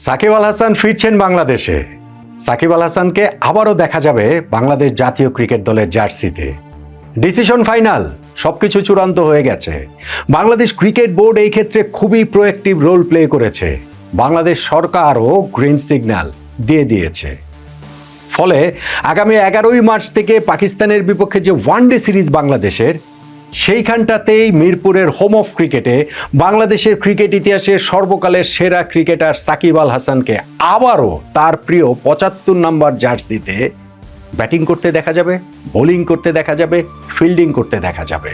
সাকিব আল হাসান ফিরছেন বাংলাদেশে। সাকিব আল হাসানকে আবারও দেখা যাবে বাংলাদেশ জাতীয় ক্রিকেট দলের জার্সিতে। ডিসিশন ফাইনাল, সবকিছু চূড়ান্ত হয়ে গেছে। বাংলাদেশ ক্রিকেট বোর্ড এই ক্ষেত্রে খুবই প্রোঅ্যাক্টিভ রোল প্লে করেছে। বাংলাদেশ সরকারও গ্রিন সিগন্যাল দিয়ে দিয়েছে। ফলে আগামী 11ই মার্চ থেকে পাকিস্তানের বিপক্ষে যে ওয়ানডে সিরিজ বাংলাদেশের, সেইখানটাতেই মিরপুরের হোম অফ ক্রিকেটে বাংলাদেশের ক্রিকেট ইতিহাসের সর্বকালের সেরা ক্রিকেটার সাকিব আল হাসানকে আবারও তার প্রিয় 75 নম্বর জার্সিতে ব্যাটিং করতে দেখা যাবে, বোলিং করতে দেখা যাবে, ফিল্ডিং করতে দেখা যাবে।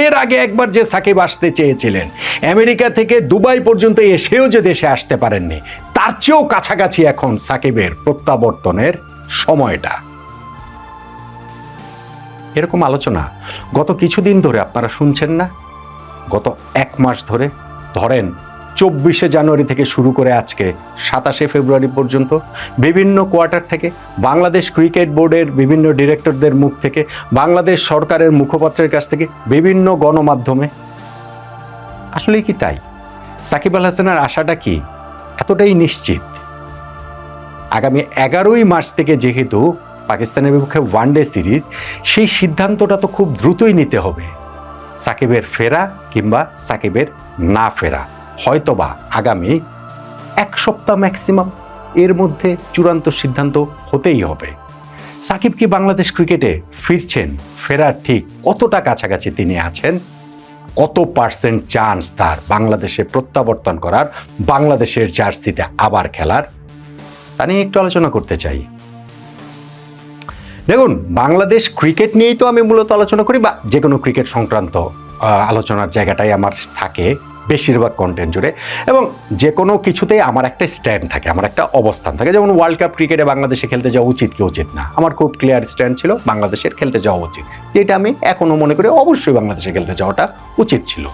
এর আগে একবার যে সাকিব আসতে চেয়েছিলেন, আমেরিকা থেকে দুবাই পর্যন্ত এসেও যে দেশে আসতে পারেননি, তার চেয়েও কাছাকাছি এখন সাকিবের প্রত্যাবর্তনের সময়টা। এরকম আলোচনা গত কিছুদিন ধরে আপনারা শুনছেন না? গত এক মাস ধরে, ধরেন 24শে জানুয়ারি থেকে শুরু করে আজকে 27শে ফেব্রুয়ারি পর্যন্ত বিভিন্ন কোয়ার্টার থেকে, বাংলাদেশ ক্রিকেট বোর্ডের বিভিন্ন ডিরেক্টরদের মুখ থেকে, বাংলাদেশ সরকারের মুখপাত্রের কাছ থেকে, বিভিন্ন গণমাধ্যমে। আসলেই কি তাই? সাকিব আল হাসানের আশাটা কি এতটাই নিশ্চিত? আগামী 11ই মার্চ থেকে যেহেতু পাকিস্তানের বিপক্ষে ওয়ানডে সিরিজ, সেই সিদ্ধান্তটা তো খুব দ্রুতই নিতে হবে। সাকিবের ফেরা কিংবা সাকিবের না ফেরা হয়তোবা আগামী এক সপ্তাহ ম্যাক্সিমাম, এর মধ্যে চূড়ান্ত সিদ্ধান্ত হতেই হবে। সাকিব কি বাংলাদেশ ক্রিকেটে ফিরছেন? ফেরার ঠিক কতটা কাছাকাছি তিনি আছেন? কত পার্সেন্ট চান্স তার বাংলাদেশে প্রত্যাবর্তন করার, বাংলাদেশের জার্সিতে আবার খেলার, তা নিয়ে একটু আলোচনা করতে চাই। দেখুন, বাংলাদেশ ক্রিকেট নিয়েই তো আমি মূলত আলোচনা করি, বা যে কোনো ক্রিকেট সংক্রান্ত আলোচনার জায়গাটাই আমার থাকে বেশিরভাগ কন্টেন্ট জুড়ে। এবং যে কোনো কিছুতেই আমার একটা স্ট্যান্ড থাকে, আমার একটা অবস্থান থাকে। যেমন ওয়ার্ল্ড কাপ ক্রিকেটে বাংলাদেশে খেলতে যাওয়া উচিত কি উচিত না, আমার খুব ক্লিয়ার স্ট্যান্ড ছিল, বাংলাদেশের খেলতে যাওয়া উচিত, যেটা আমি এখনও মনে করি অবশ্যই বাংলাদেশে খেলতে যাওয়াটা উচিত ছিল।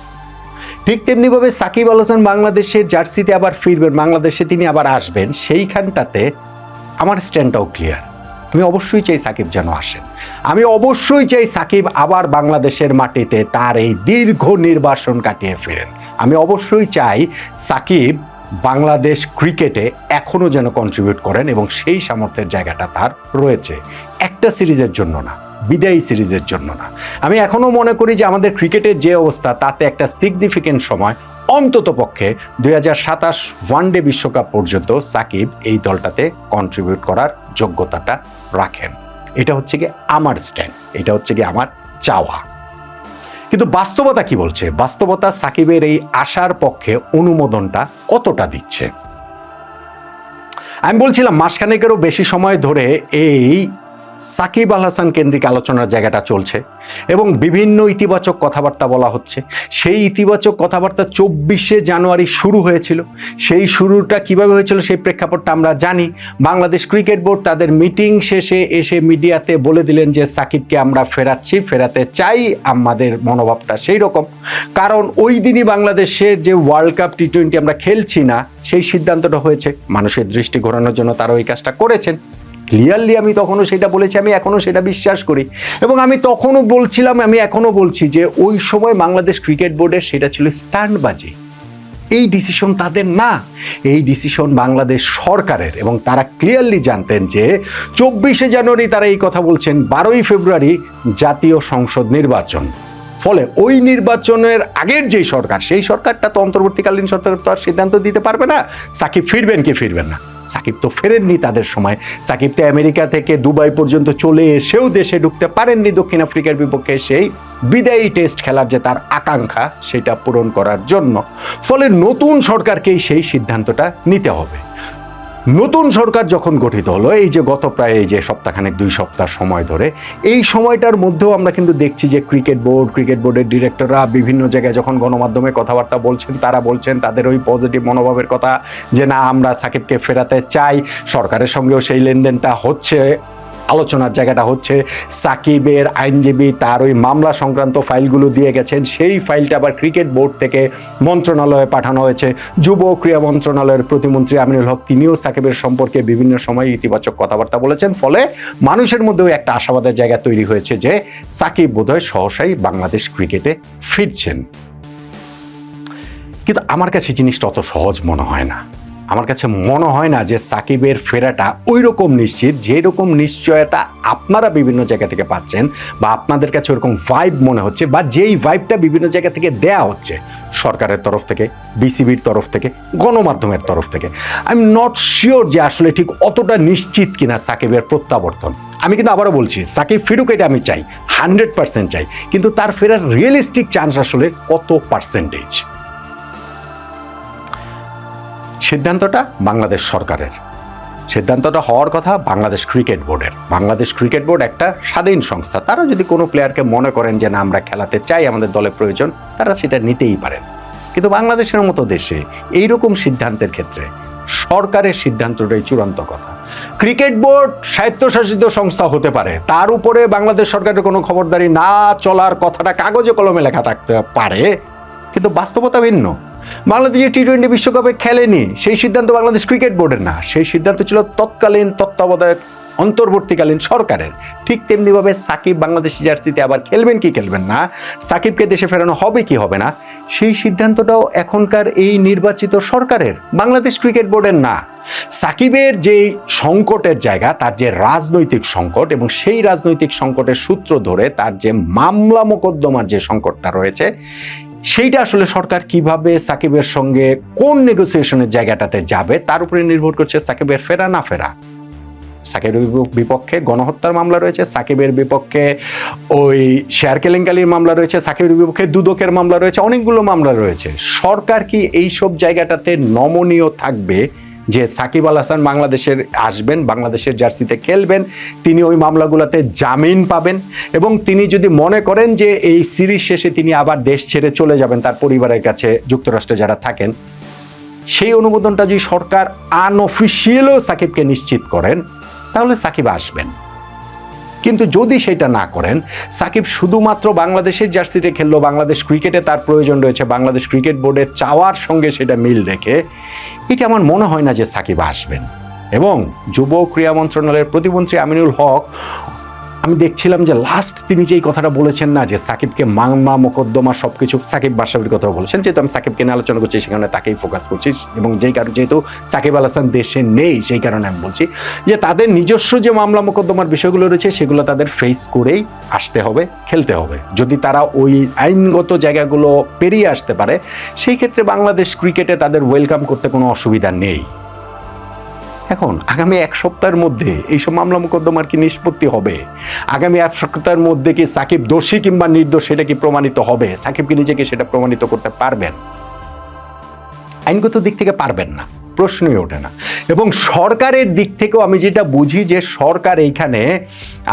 ঠিক তেমনিভাবে সাকিব আল হাসান বাংলাদেশের জার্সিতে আবার ফিরবেন, বাংলাদেশে তিনি আবার আসবেন, সেইখানটাতে আমার স্ট্যান্ডটাও ক্লিয়ার। আমি অবশ্যই চাই সাকিব যেন আসেন। আমি অবশ্যই চাই সাকিব আবার বাংলাদেশের মাটিতে তার এই দীর্ঘ নির্বাসন কাটিয়ে ফেরেন। আমি অবশ্যই চাই সাকিব বাংলাদেশ ক্রিকেটে এখনও যেন কন্ট্রিবিউট করেন, এবং সেই সামর্থ্যের জায়গাটা তার রয়েছে। একটা সিরিজের জন্য না, বিদায়ী সিরিজের জন্য না। আমি এখনও মনে করি যে আমাদের ক্রিকেটের যে অবস্থা, তাতে একটা সিগনিফিকেন্ট সময়, অন্তত পক্ষে 2027 ওয়ানডে বিশ্বকাপ পর্যন্ত সাকিব এই দলটাতে কন্ট্রিবিউট করার যোগ্যতাটা রাখেন। এটা হচ্ছে গিয়ে আমার স্ট্যান্ড, এটা হচ্ছে গিয়ে আমার চাওয়া। কিন্তু বাস্তবতা কি বলছে? বাস্তবতা সাকিবের এই আশার পক্ষে অনুমোদনটা কতটা দিচ্ছে? আমি বলছিলাম মাসখানেকেরও বেশি সময় ধরে এই সাকিব আল হাসান কেন্দ্রিক আলোচনার জায়গাটা চলছে, এবং বিভিন্ন ইতিবাচক কথাবার্তা বলা হচ্ছে। সেই ইতিবাচক কথাবার্তা 24শে জানুয়ারি শুরু হয়েছিল। সেই শুরুটা কিভাবে হয়েছিল সেই প্রেক্ষাপটটা আমরা জানি। বাংলাদেশ ক্রিকেট বোর্ড তাদের মিটিং শেষে এসে মিডিয়াতে বলে দিলেন যে সাকিবকে আমরা ফেরাচ্ছি, ফেরাতে চাই, আমাদের মনোভাবটা সেই রকম। কারণ ওই দিনই বাংলাদেশের যে ওয়ার্ল্ড কাপ টি20 আমরা খেলছি না, সেই সিদ্ধান্তটা হয়েছে। মানুষের দৃষ্টি ঘোরানোর জন্য তারা ওই কাজটা করেছেন। ক্লিয়ারলি আমি তখনও সেটা বলেছি, আমি এখনও সেটা বিশ্বাস করি, এবং আমি তখনও বলছিলাম, আমি এখনও বলছি যে ওই সময় বাংলাদেশ ক্রিকেট বোর্ডের সেটা ছিল স্ট্যান্ডবাজি। এই ডিসিশন তাদের না, এই ডিসিশন বাংলাদেশ সরকারের। এবং তারা ক্লিয়ারলি জানতেন যে 24শে জানুয়ারি তারা এই কথা বলছেন, 12ই ফেব্রুয়ারি জাতীয় সংসদ নির্বাচন। ফলে ওই নির্বাচনের আগের যেই সরকার, সেই সরকারটা তো অন্তর্বর্তীকালীন সরকার তো আর সিদ্ধান্ত দিতে পারবে না সাকিব ফিরবেন কি ফিরবেন না। সাকিব তো ফেরেননি তাদের সময়। সাকিব তো আমেরিকা থেকে দুবাই পর্যন্ত চলে এসেও দেশে ঢুকতে পারেননি দক্ষিণ আফ্রিকার বিপক্ষে সেই বিদায়ী টেস্ট খেলার যে তার আকাঙ্ক্ষা, সেটা পূরণ করার জন্য। ফলে নতুন সরকারকেই সেই সিদ্ধান্তটা নিতে হবে। নতুন সরকার যখন গঠিত হলো, এই যে গত প্রায় এই যে সপ্তাহখানেক 2 সপ্তাহ সময় ধরে, এই সময়টার মধ্যেও আমরা কিন্তু দেখছি যে ক্রিকেট বোর্ডের ডিরেক্টররা বিভিন্ন জায়গায় যখন গণমাধ্যমে কথাবার্তা বলছেন, তারা বলছেন তাদের ওই পজিটিভ মনোভাবের কথা, যে না, আমরা সাকিবকে ফেরাতে চাই। সরকারের সঙ্গেও সেই লেনদেনটা হচ্ছে, আলোচনার জায়গাটা হচ্ছে। সাকিবের আইনজীবী তার ওই মামলা সংক্রান্ত ফাইলগুলো দিয়ে গেছেন, সেই ফাইলটা আবার ক্রিকেট বোর্ড থেকে মন্ত্রণালয়ে পাঠানো হয়েছে। যুব ক্রীড়া মন্ত্রণালয়ের প্রতিমন্ত্রী আমিনুল হক তিনিও সাকিবের সম্পর্কে বিভিন্ন সময় ইতিবাচক কথাবার্তা বলেছেন। ফলে মানুষের মধ্যেও একটা আশাবাদের জায়গা তৈরি হয়েছে যে সাকিব বোধহয় সহসাই বাংলাদেশ ক্রিকেটে ফিরছেন। কিন্তু আমার কাছে জিনিসটা অত সহজ মনে হয় না। আমার কাছে মনে হয় না যে সাকিবের ফেরাটা ওই রকম নিশ্চিত যেরকম নিশ্চয়তা আপনারা বিভিন্ন জায়গা থেকে পাচ্ছেন, বা আপনাদের কাছে ওরকম ভাইব মনে হচ্ছে, বা যেই ভাইবটা বিভিন্ন জায়গা থেকে দেয়া হচ্ছে, সরকারের তরফ থেকে, বিসিবির তরফ থেকে, গণমাধ্যমের তরফ থেকে। আই এম নট শিওর যে আসলে ঠিক অতটা নিশ্চিত কিনা সাকিবের প্রত্যাবর্তন। আমি কিন্তু আবারও বলছি, সাকিব ফিরুক এটা আমি চাই, 100% চাই, কিন্তু তার ফেরার রিয়েলিস্টিক চান্স আসলে কত পার্সেন্টেজ? সিদ্ধান্তটা বাংলাদেশ সরকারের, সিদ্ধান্তটা হওয়ার কথা বাংলাদেশ ক্রিকেট বোর্ডের। বাংলাদেশ ক্রিকেট বোর্ড একটা স্বাধীন সংস্থা, তারা যদি কোনো প্লেয়ারকে মনে করেন যে না আমরা খেলাতে চাই, আমাদের দলে প্রয়োজন, তারা সেটা নিতেই পারেন। কিন্তু বাংলাদেশের মতো দেশে এইরকম সিদ্ধান্তের ক্ষেত্রে সরকারের সিদ্ধান্তটাই চূড়ান্ত কথা। ক্রিকেট বোর্ড স্বায়ত্তশাসিত সংস্থা হতে পারে, তার উপরে বাংলাদেশ সরকারের কোনো খবরদারি না চলার কথাটা কাগজে কলমে লেখা থাকতে পারে, কিন্তু বাস্তবতা ভিন্ন। বাংলাদেশে টি-20 বিশ্বকাপে খেলেনি, সেই সিদ্ধান্ত বাংলাদেশ ক্রিকেট বোর্ডের না, সেই সিদ্ধান্ত ছিল তৎকালীন তত্ত্বাবধায়ক অন্তর্বর্তীকালীন সরকারের। ঠিক তেমনিভাবে সাকিব বাংলাদেশি জার্সিতে আবার খেলবেন কি খেলবেন না, সাকিবকে দেশে ফেরানো হবে কি হবে না, সেই সিদ্ধান্তটাও এখনকার এই নির্বাচিত সরকারের, বাংলাদেশ ক্রিকেট বোর্ডের না। সাকিবের যে সংকটের জায়গা, তার যে রাজনৈতিক সংকট, এবং সেই রাজনৈতিক সংকটের সূত্র ধরে তার যে মামলা মোকদ্দমার যে সংকটটা রয়েছে, সেইটা আসলে সরকার কিভাবে সাকিবের সঙ্গে কোন নেগোসিয়েশনের জায়গাটাতে যাবে তার উপরে নির্ভর করছে সাকিবের ফেরা না ফেরা। সাকিবের বিপক্ষে গণহত্যার মামলা রয়েছে, সাকিবের বিপক্ষে ওই শেয়ার কেলেঙ্কারির মামলা রয়েছে, সাকিবের বিপক্ষে দুদকের মামলা রয়েছে, অনেকগুলো মামলা রয়েছে। সরকার কি এইসব জায়গাটাতে নমনীয় থাকবে যে সাকিব আল হাসান বাংলাদেশের আসবেন, বাংলাদেশের জার্সিতে খেলবেন, তিনি ওই মামলাগুলোতে জামিন পাবেন, এবং তিনি যদি মনে করেন যে এই সিরিজ শেষে তিনি আবার দেশ ছেড়ে চলে যাবেন তার পরিবারের কাছে, যুক্তরাষ্ট্রে যারা থাকেন, সেই অনুমোদনটা যদি সরকার আনঅফিসিয়ালও সাকিবকে নিশ্চিত করেন, তাহলে সাকিব আসবেন। কিন্তু যদি সেটা না করেন, সাকিব শুধুমাত্র বাংলাদেশের জার্সিতে খেললো, বাংলাদেশ ক্রিকেটে তার প্রয়োজন রয়েছে, বাংলাদেশ ক্রিকেট বোর্ডের চাওয়ার সঙ্গে সেটা মিল রেখে, এটা আমার মনে হয় না যে সাকিব আসবেন। এবং যুব ক্রীড়া মন্ত্রণালয়ের প্রতিমন্ত্রী আমিনুল হক, আমি দেখছিলাম যে লাস্ট তিনি যেই কথাটা বলেছেন না, যে সাকিবকে মামলা মোকদ্দমা সবকিছু, সাকিব বাসাবির কথা বলেছেন, যেহেতু আমি সাকিবকে নিয়ে আলোচনা করছি সেখানে তাকেই ফোকাস করছি, এবং যেই কারণে যেহেতু সাকিব আল হাসান দেশে নেই সেই কারণে আমি বলছি যে তাদের নিজস্ব যে মামলা মোকদ্দমার বিষয়গুলো রয়েছে সেগুলো তাদের ফেস করেই আসতে হবে, খেলতে হবে। যদি তারা ওই আইনগত জায়গাগুলো পেরিয়ে আসতে পারে, সেই ক্ষেত্রে বাংলাদেশ ক্রিকেটে তাদের ওয়েলকাম করতে কোনো অসুবিধা নেই। এখন আগামী এক সপ্তাহের মধ্যে এইসব মামলা মোকদ্দমার কি নিষ্পত্তি হবে? আগামী এক সপ্তাহের মধ্যে কি সাকিব দোষী কিংবা নির্দোষ সেটা কি প্রমাণিত হবে? সাকিব কি নিজেকে সেটা প্রমাণিত করতে পারবেন? আইনগত দিক থেকে পারবেন না, প্রশ্নই ওঠে না। এবং সরকারের দিক থেকেও আমি যেটা বুঝি যে সরকার এইখানে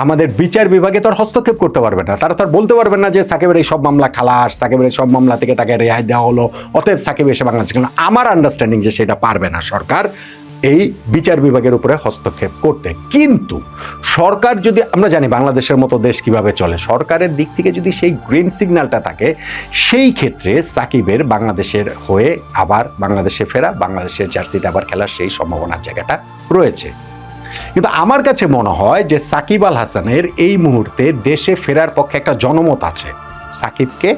আমাদের বিচার বিভাগে তো আর হস্তক্ষেপ করতে পারবে না। তারা তো আর বলতে পারবেন না যে সাকিবের এই সব মামলা খালাস, সাকিবের এই সব মামলা থেকে তাকে রেহাই দেওয়া হলো, অতএব সাকিব এসে বাংলাদেশে। আমার আন্ডারস্ট্যান্ডিং যে সেটা পারবে না সরকার এই বিচার বিভাগের উপরে হস্তক্ষেপ করতে। কিন্তু সরকার যদি, আমরা জানি বাংলাদেশের মতো দেশ কিভাবে চলে, সরকারের দিক থেকে যদি সেই গ্রিন সিগন্যালটা থাকে, সেই ক্ষেত্রে সাকিবের বাংলাদেশের হয়ে আবার বাংলাদেশে ফেরা, বাংলাদেশের জার্সিতে আবার খেলার সেই সম্ভাবনার জায়গাটা রয়েছে। কিন্তু আমার কাছে মনে হয় যে সাকিব আল হাসানের এই মুহূর্তে দেশে ফেরার পক্ষে একটা জনমত আছে, সাকিবকে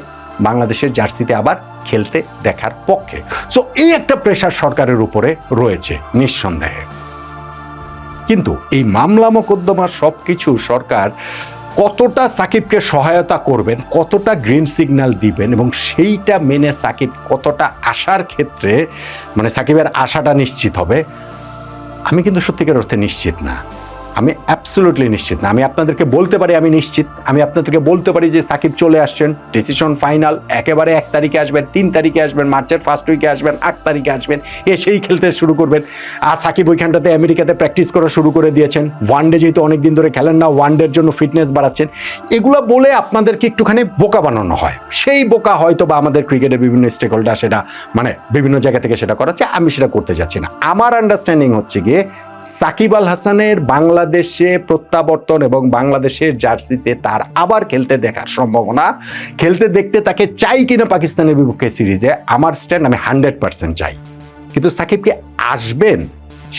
বাংলাদেশের জার্সিতে আবার খেলতে দেখার পক্ষে। সো এই একটা প্রেশার সরকারের উপরে রয়েছে নিঃসন্দেহে। কিন্তু এই মামলা মোকদ্দমা সবকিছু সরকার কতটা সাকিবকে সহায়তা করবেন, কতটা গ্রিন সিগন্যাল দিবেন, এবং সেইটা মেনে সাকিব কতটা আশার ক্ষেত্রে, মানে সাকিবের আশাটা নিশ্চিত হবে, আমি কিন্তু সত্যিকার অর্থে নিশ্চিত না। আমি অ্যাবসলিউটলি নিশ্চিত না। আমি আপনাদেরকে বলতে পারি আমি নিশ্চিত, আমি আপনাদেরকে বলতে পারি যে সাকিব চলে আসছেন, ডিসিশন ফাইনাল, একেবারে 1 তারিখে আসবেন, 3 তারিখে আসবেন, মার্চের ফার্স্ট উইকে আসবেন, 8 তারিখে আসবেন, এসেই খেলতে শুরু করবেন। আর সাকিব ওইখানটাতে আমেরিকাতে প্র্যাকটিস করা শুরু করে দিয়েছেন, ওয়ানডে যেহেতু অনেকদিন ধরে খেলেন না, ওয়ানডের জন্য ফিটনেস বাড়াচ্ছেন। এগুলো বলে আপনাদেরকে একটুখানি বোকা বানানো হয়। সেই বোকা হয়তো বা আমাদের ক্রিকেটের বিভিন্ন স্টেক হোল্ডার সেটা মানে বিভিন্ন জায়গা থেকে সেটা করাচ্ছে, আমি সেটা করতে যাচ্ছি না। আমার আন্ডারস্ট্যান্ডিং হচ্ছে গিয়ে সাকিব আল হাসানের বাংলাদেশে প্রত্যাবর্তন এবং বাংলাদেশের জার্সিতে তার আবার খেলতে দেখার সম্ভাবনা, খেলতে দেখতে তাকে চাই কিনা পাকিস্তানের বিপক্ষে সিরিজে, আমার স্ট্যান্ড আমি 100% চাই। কিন্তু সাকিবকে আসবেন,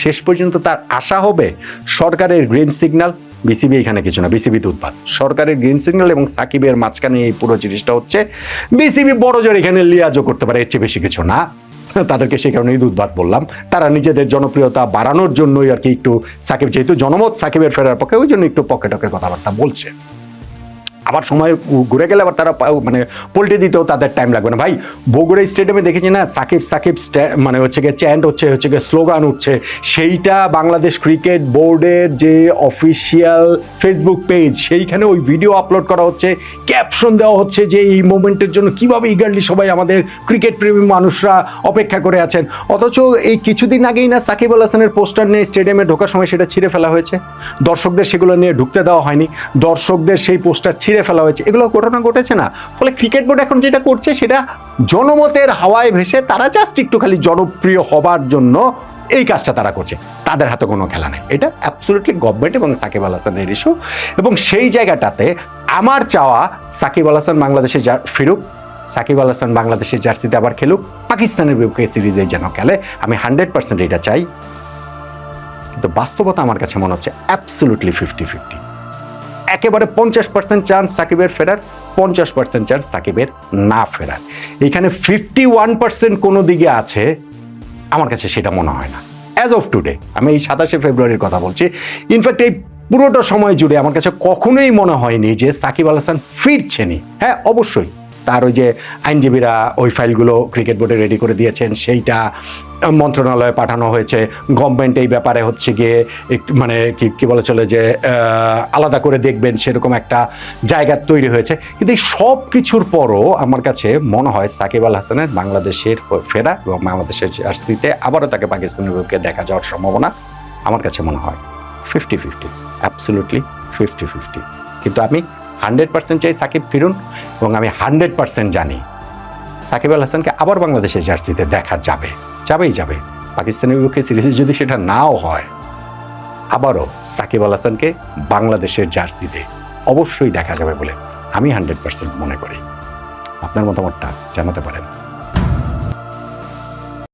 শেষ পর্যন্ত তার আশা হবে সরকারের গ্রিন সিগন্যাল, বিসিবি এখানে কিছু না, বিসিবি উৎপাদ, সরকারের গ্রিন সিগন্যাল এবং সাকিবের মাঝখানে এই পুরো জিনিসটা হচ্ছে। বিসিবি বড় জোর এখানে লিয়াজও করতে পারে, এর চেয়ে বেশি কিছু না। তাদেরকে সে কারণেই দুধভাত বললাম। তারা নিজেদের জনপ্রিয়তা বাড়ানোর জন্যই আর কি একটু সাকিব, যেহেতু জনমত সাকিবের ফেরার পক্ষে, ওই জন্য একটু পকেটে কথাবার্তা বলছে। আবার সময় ঘুরে গেলে আবার তারা মানে পোল্টে দিতেও তাদের টাইম লাগবে না। ভাই বগুড়া স্টেডিয়ামে দেখেছি না, সাকিব সাকিব মানে হচ্ছে গিয়ে চ্যান্ট হচ্ছে গিয়ে স্লোগান উঠছে, সেইটা বাংলাদেশ ক্রিকেট বোর্ডের যে অফিসিয়াল ফেসবুক পেজ, সেইখানে ওই ভিডিও আপলোড করা হচ্ছে, ক্যাপশন দেওয়া হচ্ছে যে এই মোমেন্টের জন্য কিভাবে ইগারলি সবাই আমাদের ক্রিকেট প্রেমী মানুষরা অপেক্ষা করে আছেন। অথচ এই কিছুদিন আগেই না সাকিব আল হাসানের পোস্টার নিয়ে স্টেডিয়ামে ঢোকার সময় সেটা ছিঁড়ে ফেলা হয়েছে, দর্শকদের সেগুলো নিয়ে ঢুকতে দেওয়া হয়নি, দর্শকদের সেই পোস্টার ছিঁড়ে ফেলা হয়েছে। এগুলো ঘটনা ঘটেছে না? ফলে ক্রিকেট বোর্ড এখন যেটা করছে সেটা জনমতের হাওয়ায় ভেসে তারা জাস্ট একটু খালি জনপ্রিয় হবার জন্য এই কাজটা তারা করছে। তাদের হাতে কোনো খেলা নেই। এটা অ্যাবসলিউটলি গভর্নমেন্ট এবং সাকিব আল হাসানের ইস্যু। এবং সেই জায়গাটাতে আমার চাওয়া সাকিব আল হাসান বাংলাদেশে ফিরুক, সাকিব আল হাসান বাংলাদেশের জার্সিতে আবার খেলুক, পাকিস্তানের বিপক্ষে সিরিজে যেন খেলে, আমি 100% এটা চাই। কিন্তু বাস্তবতা আমার কাছে মনে হচ্ছে অ্যাবসলিউটলি 50-50। একেবারে 50% চান্স সাকিবের ফেরার, 50% চান্স সাকিবের না ফেরার। এখানে 51% কোনো দিকে আছে, আমার কাছে সেটা মনে হয় না অ্যাজ অফ টুডে। আমি এই 27শে ফেব্রুয়ারির কথা বলছি। ইনফ্যাক্ট এই পুরোটা সময় জুড়ে আমার কাছে কখনোই মনে হয়নি যে সাকিব আল হাসান ফিরছেনই। হ্যাঁ, অবশ্যই তার ওই যে আইনজীবীরা ওই ফাইলগুলো ক্রিকেট বোর্ডে রেডি করে দিয়েছেন, সেইটা মন্ত্রণালয়ে পাঠানো হয়েছে, গভর্নমেন্ট এই ব্যাপারে হচ্ছে গিয়ে একটু মানে কি বলে চলে যে আলাদা করে দেখবেন সেরকম একটা জায়গা তৈরি হয়েছে। কিন্তু এই সব কিছুর পরও আমার কাছে মনে হয় সাকিব আল হাসানের বাংলাদেশের ফেরা এবং বাংলাদেশের জার্সিতে আবারও তাকে পাকিস্তানের বিপক্ষে দেখা যাওয়ার সম্ভাবনা আমার কাছে মনে হয় 50-50, অ্যাবসলিউটলি 50-50। কিন্তু আমি 100% চাই সাকিব ফিরুন, এবং আমি 100% জানি সাকিব আল হাসানকে আবার বাংলাদেশের জার্সিতে দেখা যাবে, যাবে। পাকিস্তানের বিপক্ষে সিরিজে যদি সেটা নাও হয়, আবারও সাকিব আল হাসানকে বাংলাদেশের জার্সিতে অবশ্যই দেখা যাবে বলে আমি 100% মনে করি। আপনার মতামতটা জানাতে পারেন।